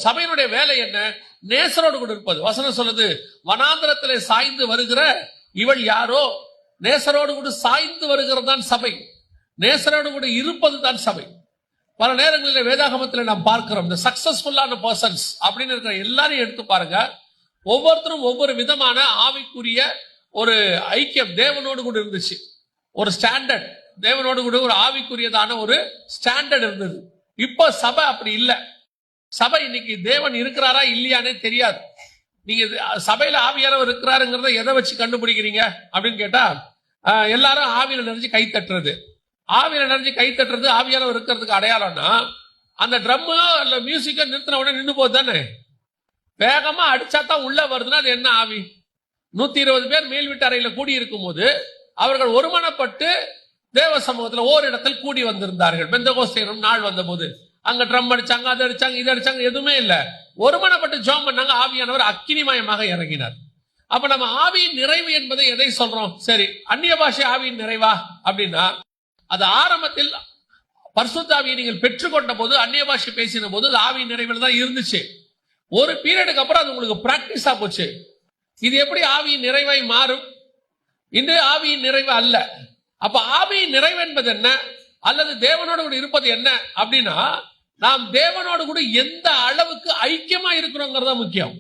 சபையினுடைய வேலை என்ன? நேசரோடு கூட இருப்பது. வசனம் சொல்லுது, வனாந்திரத்திலே சாய்ந்து வருகிற இவள் யாரோ? நேசரோடு கூட சாய்ந்து வருகிறது தான் சபை. நேசரோடு கூட இருப்பது தான் சபை. பல நேரங்களில் வேதாகமத்தில் நாம் பார்க்கிறோம், இந்த சக்சஸ்ஃபுல்லான பர்சன்ஸ் அப்படின்னு இருக்கிற எல்லாரையும் எடுத்து பாருங்க. ஒவ்வொருத்தரும் ஒவ்வொரு விதமான ஆவிக்குரிய ஒரு ஐக்கியம் தேவனோடு கூட இருந்துச்சு. ஒரு ஸ்டாண்டர்ட், தேவனோடு கூட ஒரு ஆவிக்குரியதான ஒரு ஸ்டாண்டர்ட் இருந்தது. இப்போ சபை அப்படி இல்லை. சபை இன்னைக்கு தேவன் இருக்கிறாரா இல்லையானே தெரியாது. நீங்க சபையில ஆவியானவர் இருக்கிறாருங்கிறத எதை வச்சு கண்டுபிடிக்கிறீங்க அப்படின்னு கேட்டா, எல்லாரும் ஆவியில நிறைஞ்சு கை தட்டுறது. ஆவியில நிறைஞ்சு கை தட்டுறது ஆவியானவர் இருக்கிறதுக்கு அடையாளம்னா, அந்த ட்ரம்மோ இல்ல மியூசிக்கோ நிறுத்தின உடனே நின்று போகுது தானே. வேகமா அடிச்சா தான் உள்ள வருதுன்னா அது என்ன ஆவி? 120 பேர் மேல் வீட்டு அறையில கூடி இருக்கும் போது அவர்கள் ஒருமனப்பட்டு தேவ சமூகத்துல ஓரிடத்தில் கூடி வந்திருந்தார்கள். பெந்தெகோஸ்தே நாள் வந்த போது அங்க ட்ரம் அடிச்சாங்க, அது அடிச்சாங்க, இது அடிச்சாங்க, எதுவுமே இல்ல. ஒருமனப்பட்டு ஜெபம் பண்ணாங்க. ஆவியானவர் அக்கினிமயமாக இறங்கினார். அப்ப நம்ம ஆவியின் நிறைவு என்பதை எதை சொல்றோம்? சரி, அந்நிய பாஷை ஆவியின் நிறைவா அப்படின்னா, அது ஆரம்பத்தில் பரிசுத்த ஆவியை நீங்கள் பெற்றுக்கொண்ட போது, அந்நிய பாஷை பேசின போது அது ஆவியின் நிறைவில் தான் இருந்துச்சு. ஒரு பீரியடுக்கு அப்புறம் அது உங்களுக்கு பிராக்டிஸா போச்சு. இது எப்படி ஆவியின் நிறைவாய் மாறும்? இன்று ஆவியின் நிறைவு அல்ல. அப்ப ஆவியின் நிறைவு என்பது என்ன, அல்லது தேவனோடு கூட இருப்பது என்ன அப்படின்னா, நாம் தேவனோடு கூட எந்த அளவுக்கு ஐக்கியமா இருக்கிறோங்கிறதா முக்கியம்.